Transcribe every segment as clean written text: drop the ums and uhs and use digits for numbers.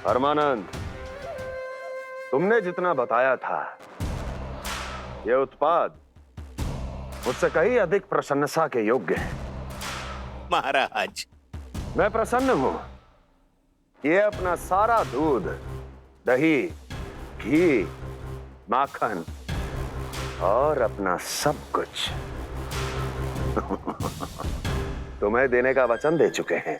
परमानंद, तुमने जितना बताया था, यह उत्पाद मुझसे कहीं अधिक प्रशंसा के योग्य है। महाराज, मैं प्रसन्न हूं। ये अपना सारा दूध, दही, घी, माखन और अपना सब कुछ तुम्हें देने का वचन दे चुके हैं।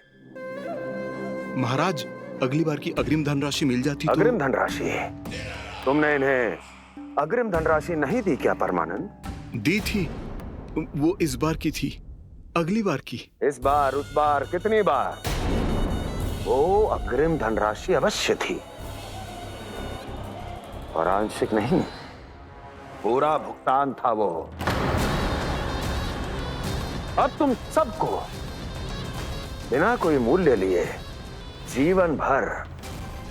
महाराज, अगली बार की अग्रिम धनराशि मिल जाती तो। अग्रिम धनराशि? तुमने इन्हें अग्रिम धनराशि नहीं दी क्या परमानंद? दी थी, वो इस बार की थी, अगली बार की। इस बार, उस बार, कितनी बार? वो अग्रिम धनराशि अवश्य थी और आंशिक नहीं, पूरा भुगतान था वो। अब तुम सबको बिना कोई मूल्य लिए जीवन भर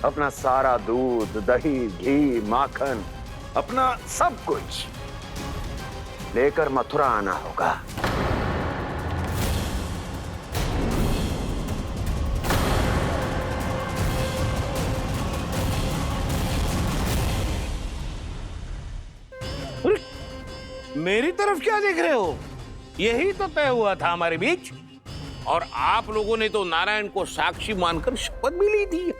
अपना सारा दूध, दही, घी, माखन, अपना सब कुछ लेकर मथुरा आना होगा। मेरी तरफ क्या देख रहे हो? यही तो तय हुआ था हमारे बीच, और आप लोगों ने तो नारायण को साक्षी मानकर शपथ भी ली थी।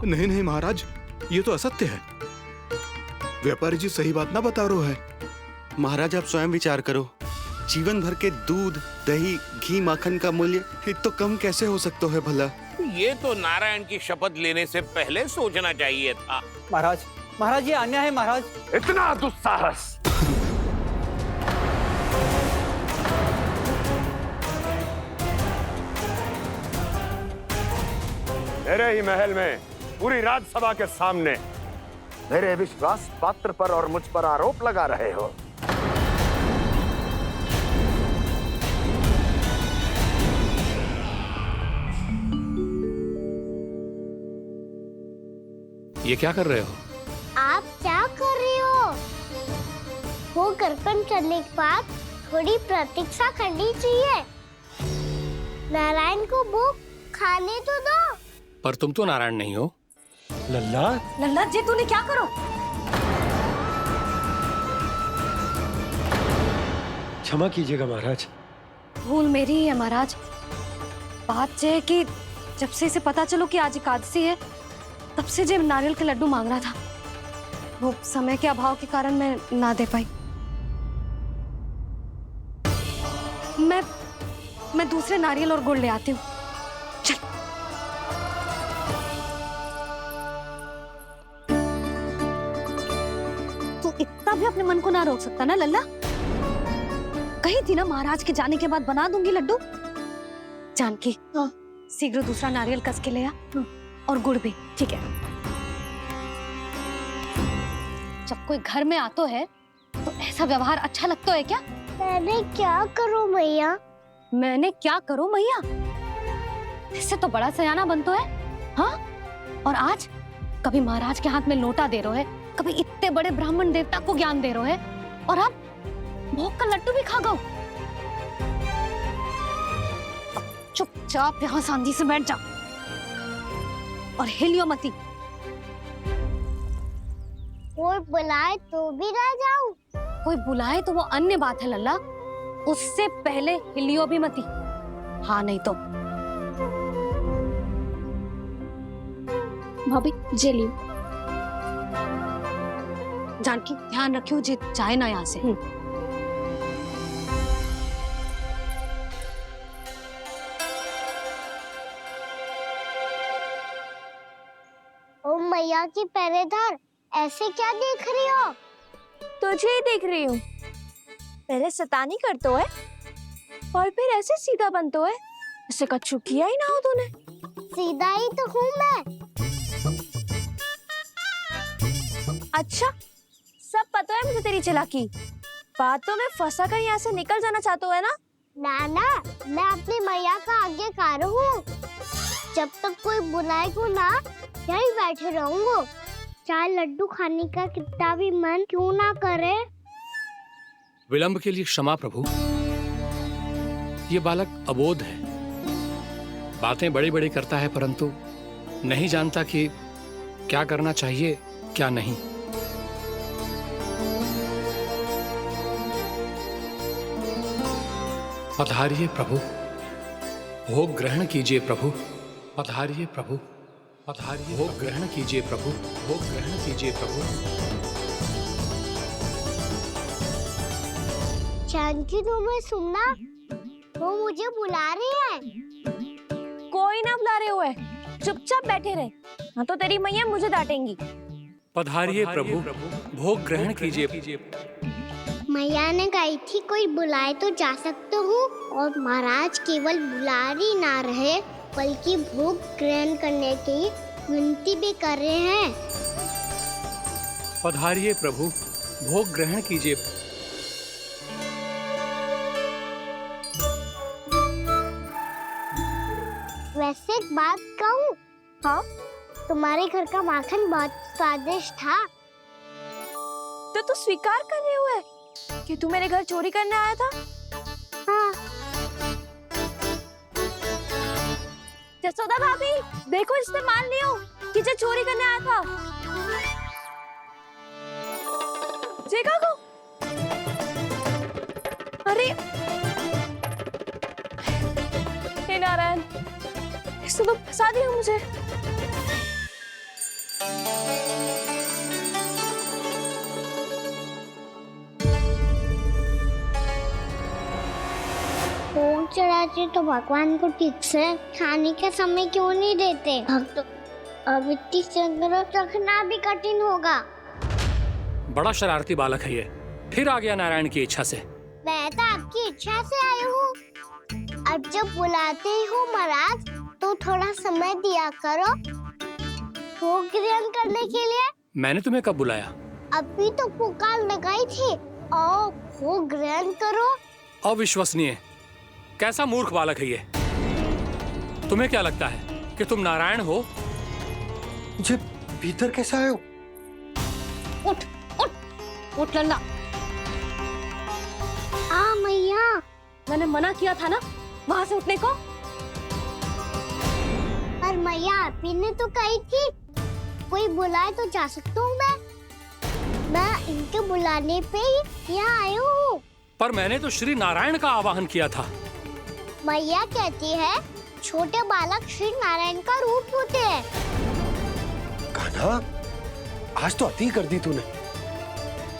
नहीं नहीं महाराज, ये तो असत्य है। व्यापारी जी सही बात ना बता रहे है। महाराज, आप स्वयं विचार करो, जीवन भर के दूध, दही, घी, माखन का मूल्य तो कम कैसे हो सकता है भला? ये तो नारायण की शपथ लेने से पहले सोचना चाहिए था। महाराज, महाराज ये अन्याय है महाराज। इतना दुस्साहस! मेरे ही महल में पूरी राज्यसभा के सामने मेरे विश्वास पात्र पर और मुझ पर आरोप लगा रहे हो। ये क्या कर रहे हो? आप क्या कर रहे हो? वो करपन करने के बाद थोड़ी प्रतीक्षा करनी चाहिए। नारायण को भूख खाने तो दो। पर तुम तो नारायण नहीं हो। लल्ला, लल्ला जी, तूने क्या करो? क्षमा कीजिएगा महाराज। भूल मेरी ही है महाराज। बात यह है कि जब से इसे पता चलो कि आज एकादशी है, तब से जो नारियल के लड्डू मांग रहा था, वो समय के अभाव के कारण मैं ना दे पाई। मैं दूसरे नारियल और गुड़ ले आती हूँ। चल। तू इतना भी अपने मन को ना रोक सकता ना लल्ला? कही थी ना महाराज के जाने के बाद बना दूंगी लड्डू। जानकी, शीघ्र दूसरा नारियल कस के ले आ, और गुड़ भी। ठीक है। जब कोई घर में आतो है तो ऐसा व्यवहार अच्छा लगता है क्या? मैंने क्या करूं मैया? मैंने क्या करूं मैया? इससे तो बड़ा सयाना बनतो है। हाँ? और आज कभी महाराज के हाथ में लोटा दे रहे है, कभी इतने बड़े ब्राह्मण देवता को ज्ञान दे रहे है, और अब भोग का लड्डू भी खा गो। चुपचाप यहाँ सांझी से बैठ जा और हिलियो मती। कोई बुलाए तो भी ना जाऊं? कोई बुलाए तो वो अन्य बात है लल्ला, उससे पहले हिलियो भी मती। हाँ नहीं तो। भाभी जे लियो। जानकी ध्यान रखियो जे जाए ना यहाँ से। ओ मैया की पहरेदार, ऐसे क्या देख रही हो? तुझे ही देख रही हूँ। पहले शैतानी करतो है और फिर ऐसे सीधा बनतो है, ऐसे कछु किया ही ना हो तूने। सीधा ही तो हूँ मैं। अच्छा, सब पता है मुझे तेरी चालाकी। बातों में फंसा कर यहाँ से निकल जाना चाहते हो है ना? नाना, मैं अपनी मैया का आज्ञाकार हूँ। जब तक कोई बुलाएगा ना, यहीं बैठे रहूंगा, चाहे लड्डू खाने का कितना भी मन क्यों ना करे। विलंब के लिए क्षमा प्रभु। ये बालक अबोध है, बातें बड़ी बड़ी करता है, परंतु नहीं जानता कि क्या करना चाहिए क्या नहीं। पधारिए प्रभु, भोग ग्रहण कीजिए प्रभु। पधारिए प्रभु, पधारिए, भोग ग्रहण कीजिए प्रभु, भोग ग्रहण कीजिए प्रभु। जानकी तुम्हें सुनना, वो मुझे बुला रही है। कोई ना बुला रहे हुए, चुपचाप बैठे रहे, हाँ तो तेरी मैया मुझे डांटेंगी। पधारिए प्रभु, भोग ग्रहण कीजिए। मैया ने कही थी कोई बुलाए तो जा सकते हूँ, और महाराज केवल बुलारी ना रहे बल्कि भोग ग्रहण करने की विनती भी कर रहे हैं। पधारिए प्रभु, भोग ग्रहण कीजिए। वैसे एक बात कहूँ? हाँ? तुम्हारे घर का माखन बहुत स्वादिष्ट था। तो तू स्वीकार कर रहे हुए कि तू मेरे घर चोरी करने आया था? हाँ। जसोदा भाभी, देखो इसने मान लियो कि जो चोरी करने आया था। देखा को? अरे हे नारायण, इसने तो फंसा दिया मुझे। भोग चढ़ाते तो भगवान को ठीक से खाने का समय क्यों नहीं देते? भक्त अब इतनी संग्रह रखना भी कठिन होगा। बड़ा शरारती बालक है ये, फिर आ गया नारायण की इच्छा से। मैं तो आपकी इच्छा से आई हूँ। अब जब बुलाते ही हो महाराज तो थोड़ा समय दिया करो भोग ग्रहण करने के लिए। मैंने तुम्हें कब बुलाया? अभी तो पुकार लगाई थी, आओ भोग ग्रहण करो। अविश्वसनीय, कैसा मूर्ख बालक है ये। तुम्हें क्या लगता है कि तुम नारायण हो? मुझे भीतर कैसे आए हो? उठ उठ उठ लल्ला। मैया, मैंने मना किया था ना वहां से उठने को। पर मैया आपी ने तो कही थी कोई बुलाए तो जा सकता हूँ मैं इनके बुलाने पे ही यहाँ आई हूँ। पर मैंने तो श्री नारायण का आवाहन किया था। मैया कहती है छोटे बालक श्री नारायण का रूप होते हैं। कान्हा, आज तो अति कर दी तूने।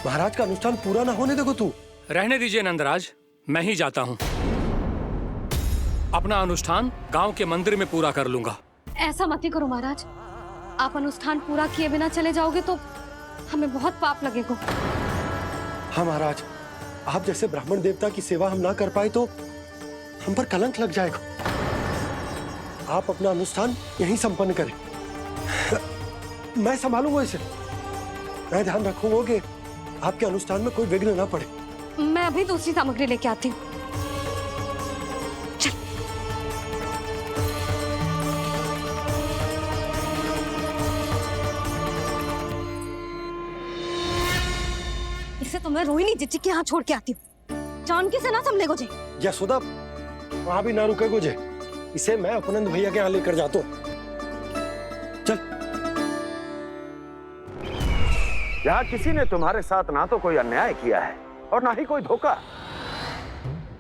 महाराज का अनुष्ठान पूरा ना होने देखो तू। रहने दीजिए नंदराज, मैं ही जाता हूँ। अपना अनुष्ठान गांव के मंदिर में पूरा कर लूंगा। ऐसा मत ही करो महाराज, आप अनुष्ठान पूरा किए बिना चले जाओगे तो हमें बहुत पाप लगेगा। हाँ महाराज, आप जैसे ब्राह्मण देवता की सेवा हम ना कर पाए तो हम पर कलंक लग जाएगा। आप अपना अनुष्ठान यहीं संपन्न करें, मैं संभालूंगा इसे। मैं ध्यान रखूंगा कि आपके अनुष्ठान में कोई विघ्न ना पड़े। मैं अभी दूसरी सामग्री लेके आती हूँ। इसे तो मैं रोहिणी जीजी के यहाँ छोड़ के आती हूँ। जानकी से ना संभले गुजे। यशोदा, वहां भी ना रुके गुजे। इसे मैं अपनंद भैया के यहाँ लेकर जाता हूँ। चल। यहाँ किसी ने तुम्हारे साथ ना तो कोई अन्याय किया है और ना ही कोई धोखा,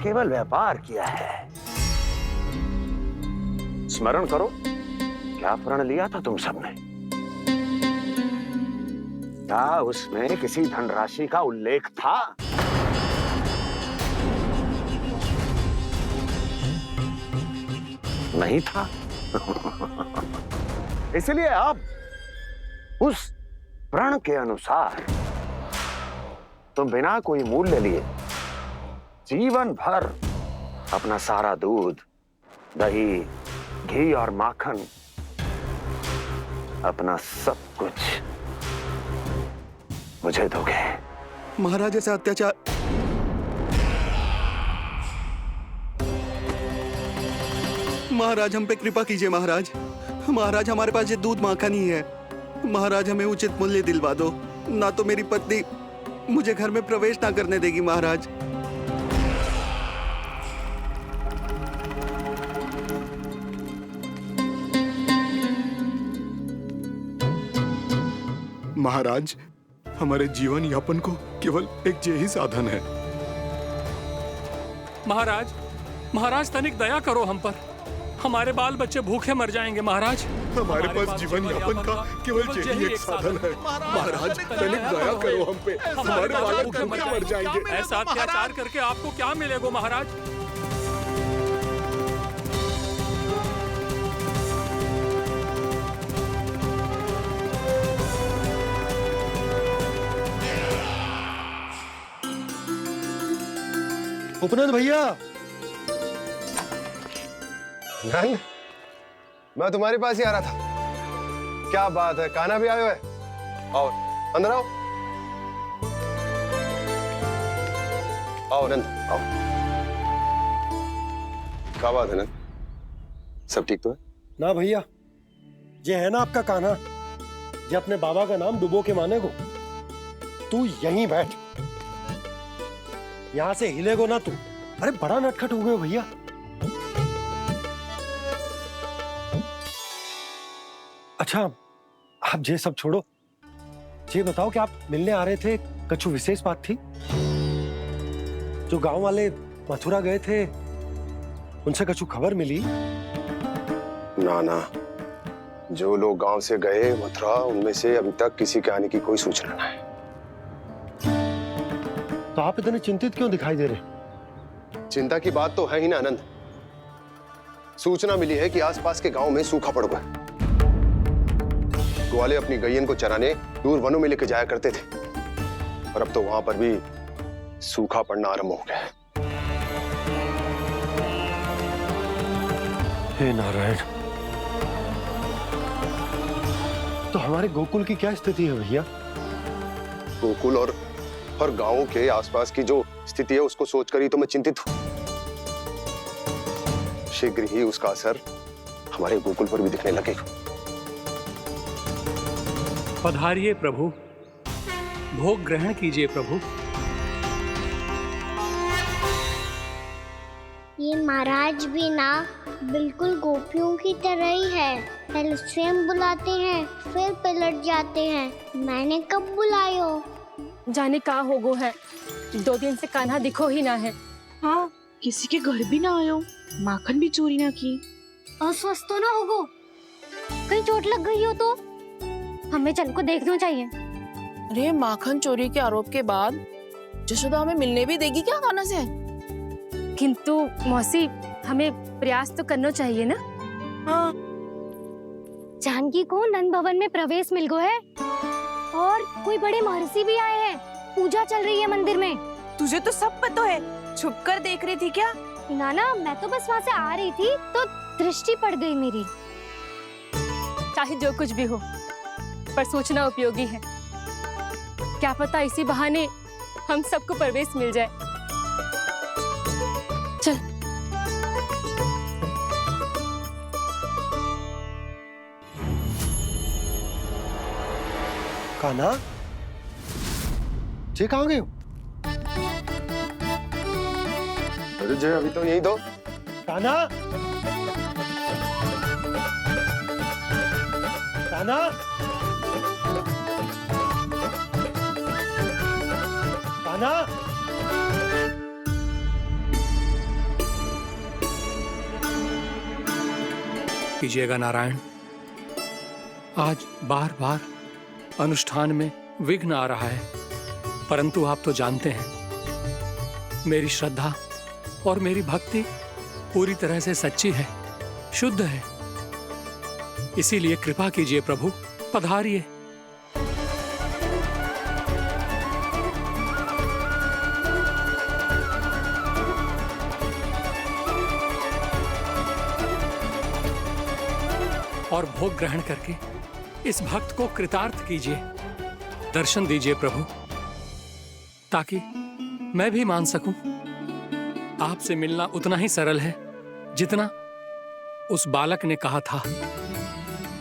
केवल व्यापार किया है। स्मरण करो क्या प्रण लिया था तुम सबने? क्या उसमें किसी धनराशि का उल्लेख था? नहीं था। इसलिए अब उस प्रण के अनुसार तुम बिना कोई मूल्य लिए जीवन भर अपना सारा दूध, दही, घी और माखन, अपना सब कुछ मुझे दोगे। महाराज ऐसा अत्याचार। महाराज हम पे कृपा कीजिए। महाराज, महाराज हमारे पास ये दूध माखन ही है। महाराज हमें उचित मूल्य दिलवा दो, ना तो मेरी पत्नी मुझे घर में प्रवेश ना करने देगी। महाराज महाराज, हमारे जीवन यापन को केवल एक यही साधन है। महाराज, महाराज तनिक दया करो हम पर। हमारे बाल बच्चे भूखे मर जाएंगे महाराज। हमारे पास जीवन यापन का केवल यही एक साधन है। महाराज, तनिक दया करो हम पे। हमारे बालक भूखे मर जाएंगे। ऐसा अत्याचार करके आपको क्या मिलेगा महाराज? उपनंद भैया, नंद, मैं तुम्हारे पास ही आ रहा था। क्या बात है, कान्हा भी आयो है? आओ अंदर आओ। आओ नंद आओ। क्या बात है नंद, सब ठीक तो है? ना भैया, ये है ना आपका कान्हा, ये अपने बाबा का नाम डुबो के माने को। तू यहीं बैठ, यहां से हिलेगो ना तू। अरे बड़ा नटखट हो गए हो भैया। अच्छा, आप ये सब छोड़ो, ये बताओ कि आप मिलने आ रहे थे, कछु विशेष बात थी? जो गांव वाले मथुरा गए थे, उनसे कछु खबर मिली? ना ना, जो लोग गांव से गए मथुरा, उनमें से अभी तक किसी के आने की कोई सूचना नहीं है। तो आप इतने चिंतित क्यों दिखाई दे रहे? चिंता की बात तो है ही ना आनंद। सूचना मिली है कि आसपास के गांव में सूखा पड़ गया। ग्वाले अपनी गैयन को चराने दूर वनों में लेकर जाया करते थे, और अब तो वहां पर भी सूखा पड़ना आरंभ हो गया है। हे नारायण, तो हमारे गोकुल की क्या स्थिति है भैया? गोकुल और गांवों के आसपास की जो स्थिति है उसको सोचकर ही तो मैं चिंतित हूं। शीघ्र ही उसका असर हमारे गोकुल पर भी दिखने लगेगा। पधारिए प्रभु, भोग ग्रहण कीजिए प्रभु। ये महाराज भी ना बिल्कुल गोपियों की तरह ही है। पहले स्वयं बुलाते हैं, फिर पलट जाते हैं। मैंने कब बुलायो? जाने का होगो है, 2 दिन से कान्हा दिखो ही ना है। हाँ, किसी के घर भी ना आयो, माखन भी चोरी ना की। अस्वस्थ तो ना होगो, कहीं चोट लग गई हो तो हमें चल को देखना चाहिए। अरे माखन चोरी के आरोप के बाद जशोदा हमें मिलने भी देगी क्या कान्हा से? किंतु मौसी, हमें प्रयास तो करना चाहिए ना। हाँ, जानकी को नंद भवन में प्रवेश मिल गया है और कोई बड़े महर्षि भी आए हैं। पूजा चल रही है मंदिर में। तुझे तो सब पता है, छुप कर देख रही थी क्या? ना, मैं तो बस वहाँ से आ रही थी तो दृष्टि पड़ गई मेरी। चाहे जो कुछ भी हो, पर सोचना उपयोगी है। क्या पता इसी बहाने हम सबको प्रवेश मिल जाए। चल। कान्हा, ये कहाँ गए हो? अरे जय, अभी तो यही दो। कान्हा, कान्हा, कान्हा। कीजिएगा नारायण, आज बार बार अनुष्ठान में विघ्न आ रहा है, परंतु आप तो जानते हैं मेरी श्रद्धा और मेरी भक्ति पूरी तरह से सच्ची है, शुद्ध है। इसीलिए कृपा कीजिए प्रभु, पधारिए। और भोग ग्रहण करके इस भक्त को कृतार्थ कीजिए। दर्शन दीजिए प्रभु, ताकि मैं भी मान सकूं। आपसे मिलना उतना ही सरल है जितना उस बालक ने कहा था।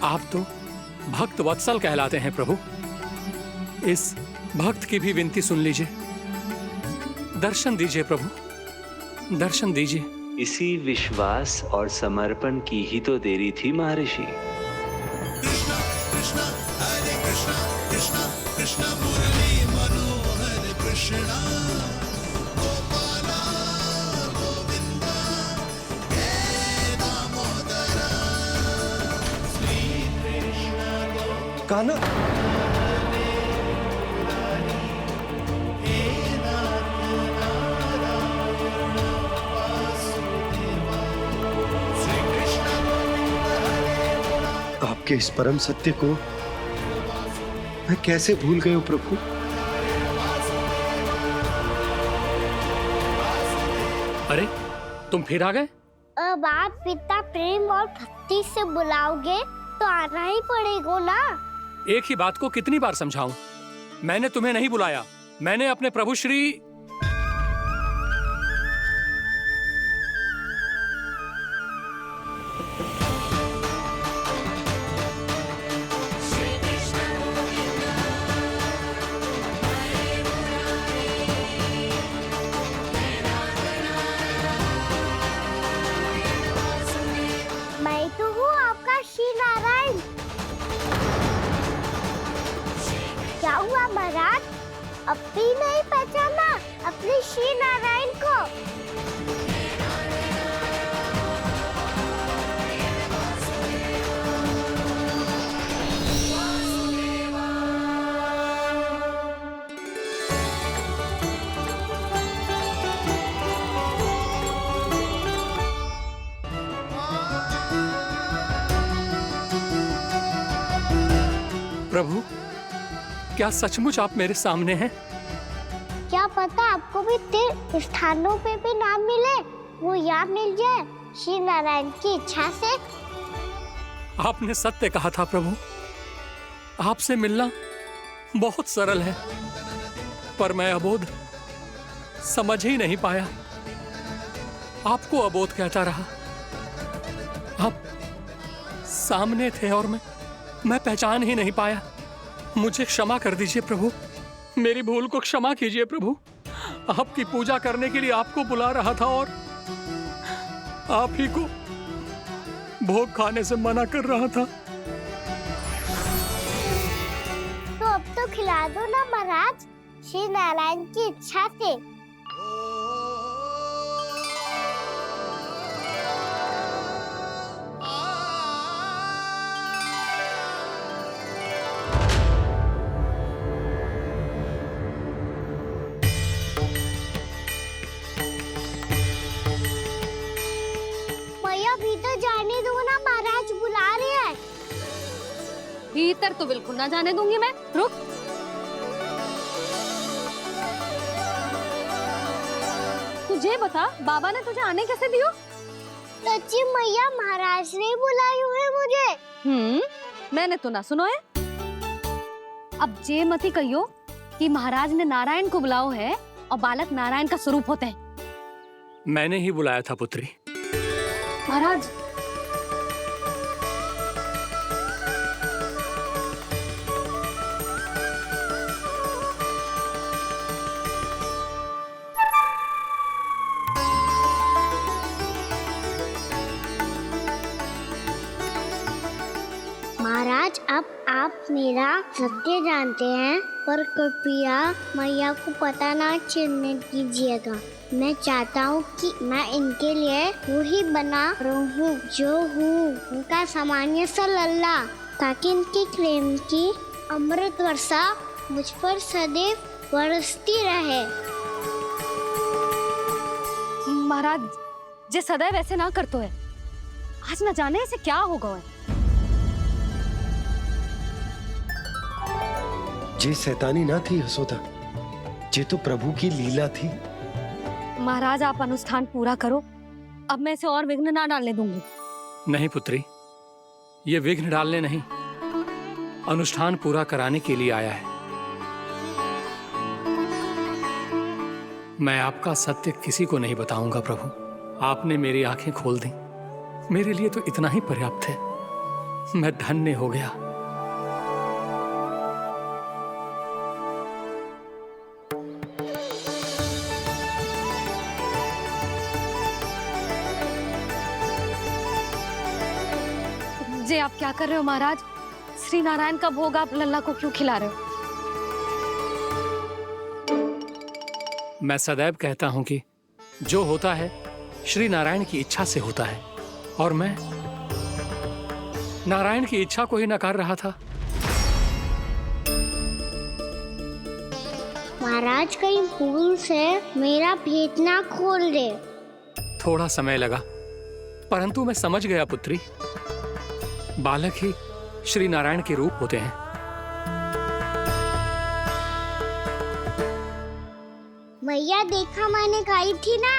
आप तो भक्त वत्सल कहलाते हैं प्रभु। इस भक्त की भी विनती सुन लीजिए। दर्शन दीजिए प्रभु, दर्शन दीजिए। इसी विश्वास और समर्पण की ही तो देरी थी महर्षि। कान्हा, आपके इस परम सत्य को मैं कैसे भूल गया हूं प्रभु। अरे तुम फिर आ गए? अब आप इतना प्रेम और भक्ति से बुलाओगे तो आना ही पड़ेगा ना। एक ही बात को कितनी बार समझाऊं? मैंने तुम्हें नहीं बुलाया, मैंने अपने प्रभु श्री मैं तो हूँ आपका श्री नारायण। क्या हुआ महाराज, अब भी नहीं पहचाना अपने श्री नारायण को? प्रभु, क्या सचमुच आप मेरे सामने हैं? क्या पता आपको भी तीर्थ स्थानों पे भी नाम मिले, वो यहाँ मिल जाए श्री नारायण की इच्छा से। आपने सत्य कहा था प्रभु, आपसे मिलना बहुत सरल है, पर मैं अबोध समझ ही नहीं पाया। आपको अबोध कहता रहा। आप सामने थे और मैं पहचान ही नहीं पाया। मुझे क्षमा कर दीजिए प्रभु, मेरी भूल को क्षमा कीजिए प्रभु। आपकी पूजा करने के लिए आपको बुला रहा था और आप ही को भोग खाने से मना कर रहा था। तो अब तो खिला दो ना महाराज, श्री नारायण की इच्छा से। भीतर जाने दो ना, महाराज बुला रहे हैं। भीतर तो बिल्कुल ना जाने दूंगी मैं। रुक। तुझे बता, बाबा ने तुझे आने कैसे दियो? सच्ची मैया, महाराज ने बुलाई हुई मुझे। मैंने तो ना सुनो है। अब जे मती कहियो कि महाराज ने नारायण को बुलाओ है और बालक नारायण का स्वरूप होते हैं। मैंने ही बुलाया था पुत्री। महाराज, महाराज, अब आप मेरा सत्य जानते हैं, पर कृपया मैया को पता ना चलने दीजिएगा। मैं चाहता हूँ कि मैं इनके लिए वही बना रहूँ जो हूँ, उनका सामान्य सा लल्ला, ताकि इनके प्रेम की अमृत वर्षा मुझ पर सदैव बरसती रहे। महाराज, जे सदैव ऐसे ना करतो है, आज न जाने इसे क्या होगा है। जे शैतानी ना थी यशोदा, जे तो प्रभु की लीला थी। महाराज, आप अनुष्ठान पूरा करो, अब मैं इसे और विघ्न ना डालने दूंगी। नहीं पुत्री, ये विघ्न डालने नहीं, अनुष्ठान पूरा कराने के लिए आया है। मैं आपका सत्य किसी को नहीं बताऊंगा प्रभु। आपने मेरी आंखें खोल दी, मेरे लिए तो इतना ही पर्याप्त है। मैं धन्य हो गया। जे आप क्या कर रहे हो महाराज? श्री नारायण का भोग आप लल्ला को क्यों खिला रहे हो? मैं सदैव कहता हूं कि जो होता है श्री नारायण की इच्छा से होता है, और मैं नारायण की इच्छा को ही नकार रहा था। महाराज कहीं भूल से मेरा भेद ना खोल दे। थोड़ा समय लगा, परंतु मैं समझ गया पुत्री। बालक ही श्री नारायण के रूप होते हैं। भैया देखा मैंने कही थी ना।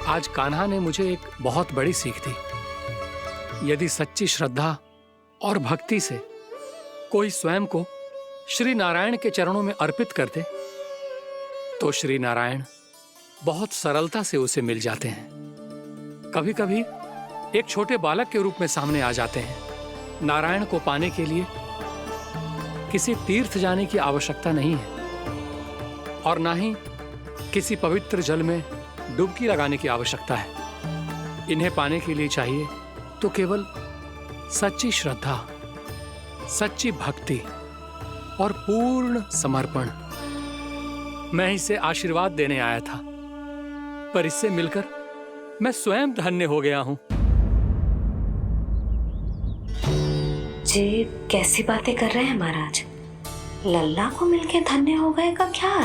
आज कान्हा ने मुझे एक बहुत बड़ी सीख दी। यदि सच्ची श्रद्धा और भक्ति से कोई स्वयं को श्री नारायण के चरणों में अर्पित कर दे, तो श्री नारायण बहुत सरलता से उसे मिल जाते हैं। कभी कभी एक छोटे बालक के रूप में सामने आ जाते हैं। नारायण को पाने के लिए किसी तीर्थ जाने की आवश्यकता नहीं है, और ना ही किसी पवित्र जल में डुबकी लगाने की आवश्यकता है। इन्हें पाने के लिए चाहिए तो केवल सच्ची श्रद्धा, सच्ची भक्ति और पूर्ण समर्पण। मैं इसे आशीर्वाद देने आया था, पर इससे मिलकर मैं स्वयं धन्य हो गया हूं। जी कैसी बातें कर रहे हैं महाराज? लल्ला को मिलके धन्य हो गए का क्या?